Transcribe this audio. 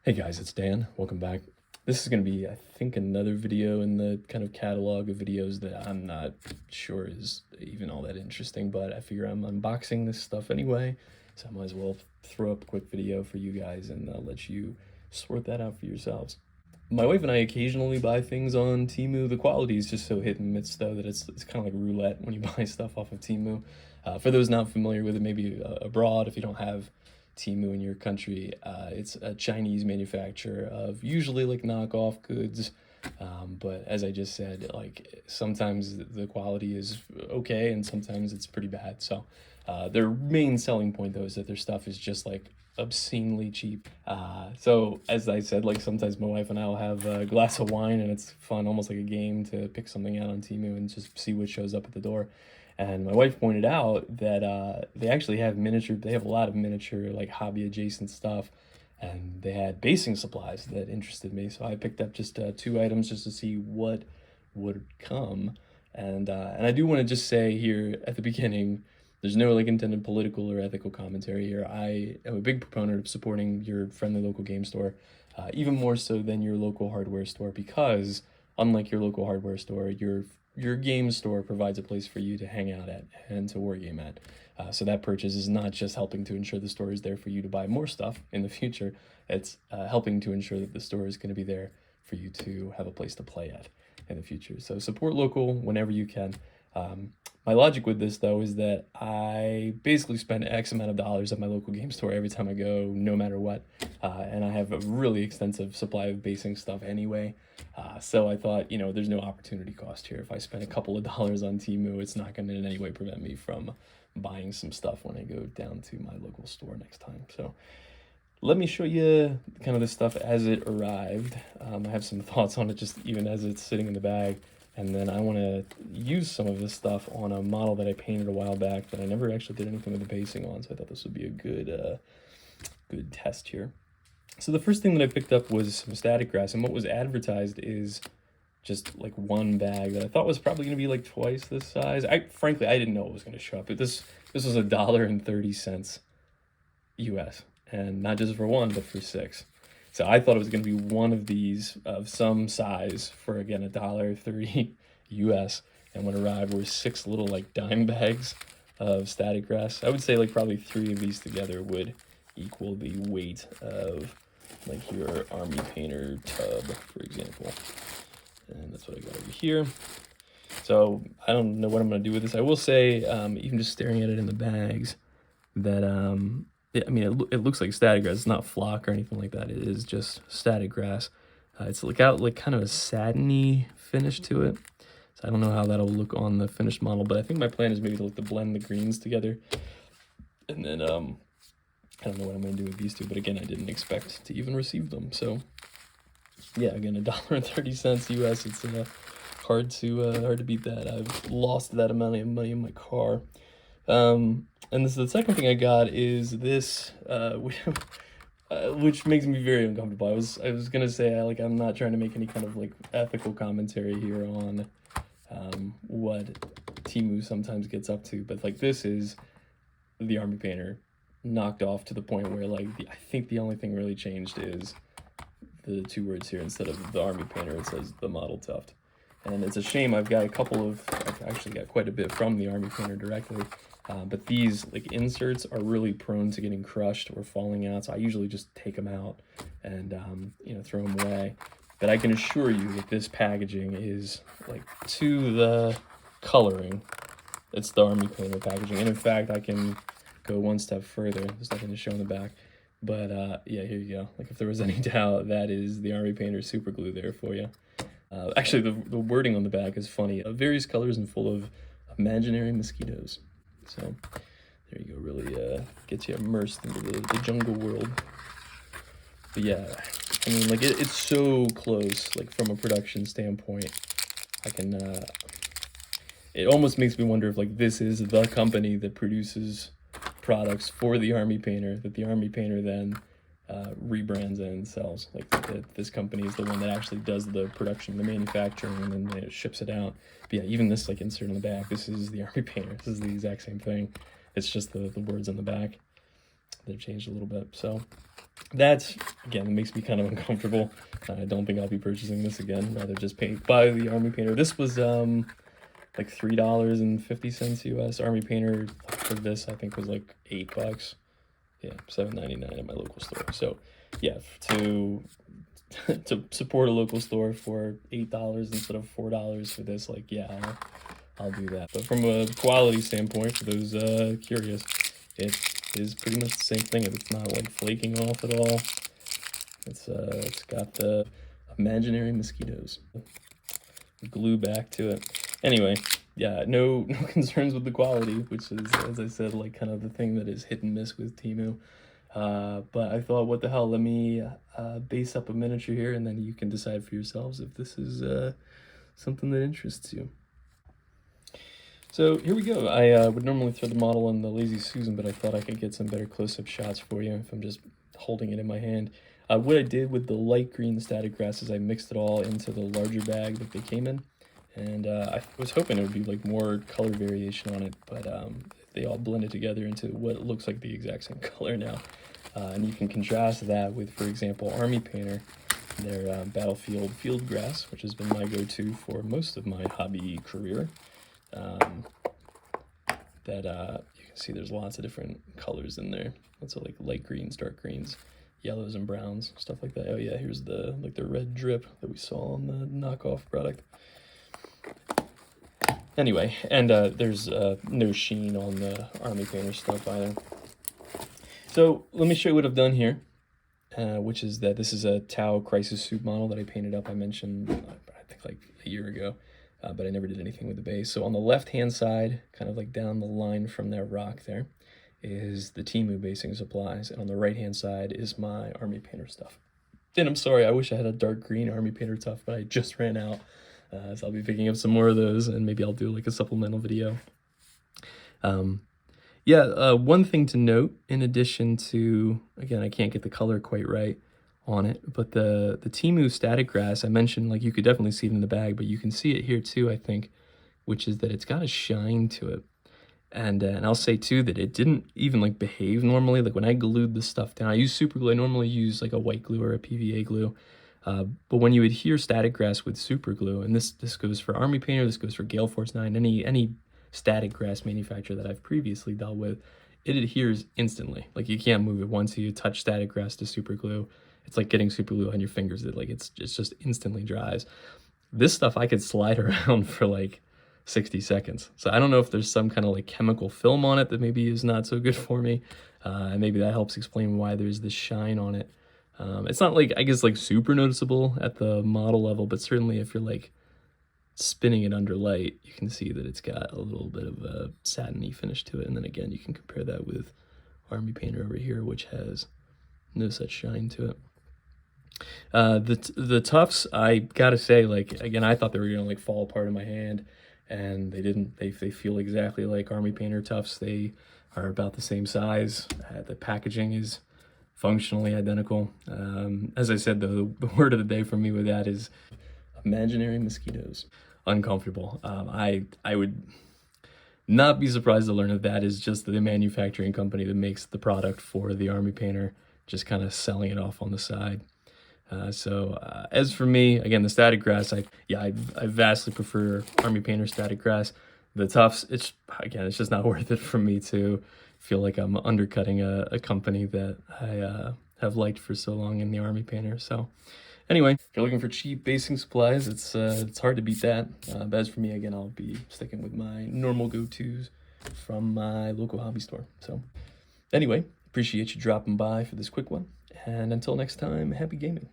Hey guys, it's Dan. Welcome back. This is going to be, I think, another video in the kind of catalog of videos that I'm not sure is even all that interesting, but I figure I'm unboxing this stuff anyway, so I might as well throw up a quick video for you guys and let you sort that out for yourselves. My wife and I occasionally buy things on Temu. The quality is just so hit and miss, though, that it's kind of like roulette when you buy stuff off of Temu. For those not familiar with it, maybe abroad, if you don't have Temu in your country, it's a Chinese manufacturer of usually like knockoff goods. But as I just said, like sometimes the quality is okay and sometimes it's pretty bad. So their main selling point though is that their stuff is just like obscenely cheap. So as I said, like sometimes my wife and I will have a glass of wine and it's fun, almost like a game, to pick something out on Temu and just see what shows up at the door. And my wife pointed out that they actually have they have a lot of miniature, like hobby adjacent stuff. And they had basing supplies that interested me. So I picked up just 2 items just to see what would come. And I do want to just say here at the beginning, there's no like intended political or ethical commentary here. I am a big proponent of supporting your friendly local game store, even more so than your local hardware store, because unlike your local hardware store, your game store provides a place for you to hang out at and to wargame at. So that purchase is not just helping to ensure the store is there for you to buy more stuff in the future, it's helping to ensure that the store is going to be there for you to have a place to play at in the future. So support local whenever you can. My logic with this, though, is that I basically spend X amount of dollars at my local game store every time I go, no matter what. And I have a really extensive supply of basing stuff anyway. So I thought, you know, there's no opportunity cost here. If I spend a couple of dollars on Temu, it's not going to in any way prevent me from buying some stuff when I go down to my local store next time. So let me show you kind of the stuff as it arrived. I have some thoughts on it just even as it's sitting in the bag. And then I want to use some of this stuff on a model that I painted a while back that I never actually did anything with the basing on. So I thought this would be a good test here. So the first thing that I picked up was some static grass, and what was advertised is just like one bag that I thought was probably going to be like twice this size. Frankly, I didn't know it was going to show up. This was $1.30 US, and not just for one, but for 6. So I thought it was going to be one of these of some size for, again, $1.30 US. And what arrived were 6 little like dime bags of static grass. I would say like probably 3 of these together would equal the weight of like your army painter tub, for example. And that's what I got over here. So I don't know what I'm going to do with this. I will say, even just staring at it in the bags, that I mean, it looks like static grass. It's not flock or anything like that. It is just static grass. It's got like kind of a satiny finish to it. So I don't know how that'll look on the finished model, but I think my plan is maybe to blend the greens together. And then I don't know what I'm going to do with these two, but again, I didn't expect to even receive them. So yeah, again, $1.30 US. It's hard to beat that. I've lost that amount of money in my car. And this is the second thing I got is this, which makes me very uncomfortable. I was gonna say I'm not trying to make any kind of like ethical commentary here on what Temu sometimes gets up to, but like this is the army painter knocked off to the point where like I think the only thing really changed is the 2 words here. Instead of the army painter, it says the model tuft. And it's a shame. I've actually got quite a bit from the army painter directly, but these like inserts are really prone to getting crushed or falling out. So I usually just take them out and throw them away. But I can assure you that this packaging is like to the coloring. It's the army painter packaging, and in fact, I can go one step further. There's nothing to show in the back, but yeah, here you go. Like if there was any doubt, that is the army painter super glue there for you. Actually, the wording on the back is funny. Various colors and full of imaginary mosquitoes. So there you go. Really gets you immersed into the jungle world. But yeah, I mean, like it's so close. Like from a production standpoint, I can. It almost makes me wonder if like this is the company that produces products for the army painter that the army painter then rebrands and sells. Like this company is the one that actually does the production, the manufacturing, and then it ships it out. But yeah, even this like insert on the back, this is the army painter. This is the exact same thing. It's just the words on the back. They've changed a little bit. So That's, again, it makes me kind of uncomfortable. I don't think I'll be purchasing this again. Rather just buy the Army Painter. This was like $3.50 US. Army Painter for this I think was like $8. Yeah, $7.99 at my local store. So yeah, to to support a local store for $8 instead of $4 for this, like, yeah, I'll do that. But from a quality standpoint, for those curious, it is pretty much the same thing. It's not like flaking off at all. It's got the imaginary mosquitoes glue back to it. Anyway, yeah, no concerns with the quality, which is, as I said, like kind of the thing that is hit and miss with Temu. But I thought, what the hell, let me base up a miniature here, and then you can decide for yourselves if this is something that interests you. So here we go. I would normally throw the model on the Lazy Susan, but I thought I could get some better close-up shots for you if I'm just holding it in my hand. What I did with the light green static grass is I mixed it all into the larger bag that they came in. And I was hoping it would be like more color variation on it, but they all blended together into what looks like the exact same color now. And you can contrast that with, for example, Army Painter, their Battlefield Field Grass, which has been my go-to for most of my hobby career. You can see there's lots of different colors in there. Lots of like light greens, dark greens, yellows and browns, stuff like that. Oh yeah, here's the red drip that we saw on the Knockoff product. Anyway, and there's no sheen on the Army Painter stuff either. So let me show you what I've done here, which is that this is a Tau Crisis Suit model that I painted up. I mentioned, I think like a year ago, but I never did anything with the base. So on the left-hand side, kind of like down the line from that rock there, is the Temu basing supplies, and on the right-hand side is my Army Painter stuff. And I'm sorry, I wish I had a dark green Army Painter tuft, but I just ran out. So I'll be picking up some more of those, and maybe I'll do like a supplemental video. One thing to note, in addition to, again, I can't get the color quite right on it, but the Temu static grass, I mentioned, like, you could definitely see it in the bag, but you can see it here too, I think, which is that it's got a shine to it. And I'll say too that it didn't even like behave normally. Like when I glued the stuff down, I use super glue. I normally use like a white glue or a PVA glue. But when you adhere static grass with super glue, and this goes for Army Painter, this goes for Gale Force 9, any static grass manufacturer that I've previously dealt with, it adheres instantly. Like you can't move it once you touch static grass to super glue. It's like getting super glue on your fingers. It's just instantly dries. This stuff I could slide around for like 60 seconds. So I don't know if there's some kind of like chemical film on it that maybe is not so good for me. And maybe that helps explain why there's this shine on it. It's not like, I guess, like super noticeable at the model level, but certainly if you're like spinning it under light, you can see that it's got a little bit of a satiny finish to it. And then again, you can compare that with Army Painter over here, which has no such shine to it. The tufts, I gotta say, like, again, I thought they were gonna like fall apart in my hand, and they didn't. They feel exactly like Army Painter tufts. They are about the same size. The packaging is functionally identical. As I said, though, the word of the day for me with that is imaginary mosquitoes. Uncomfortable. I would not be surprised to learn that that is just the manufacturing company that makes the product for the Army Painter, just kind of selling it off on the side. As for me, again, the static grass, I vastly prefer Army Painter static grass. The tufts, it's just not worth it for me to feel like I'm undercutting a company that I have liked for so long in the Army Painter. So anyway, if you're looking for cheap basing supplies, it's hard to beat that. But as for me, again, I'll be sticking with my normal go-tos from my local hobby store. So anyway, appreciate you dropping by for this quick one. And until next time, happy gaming.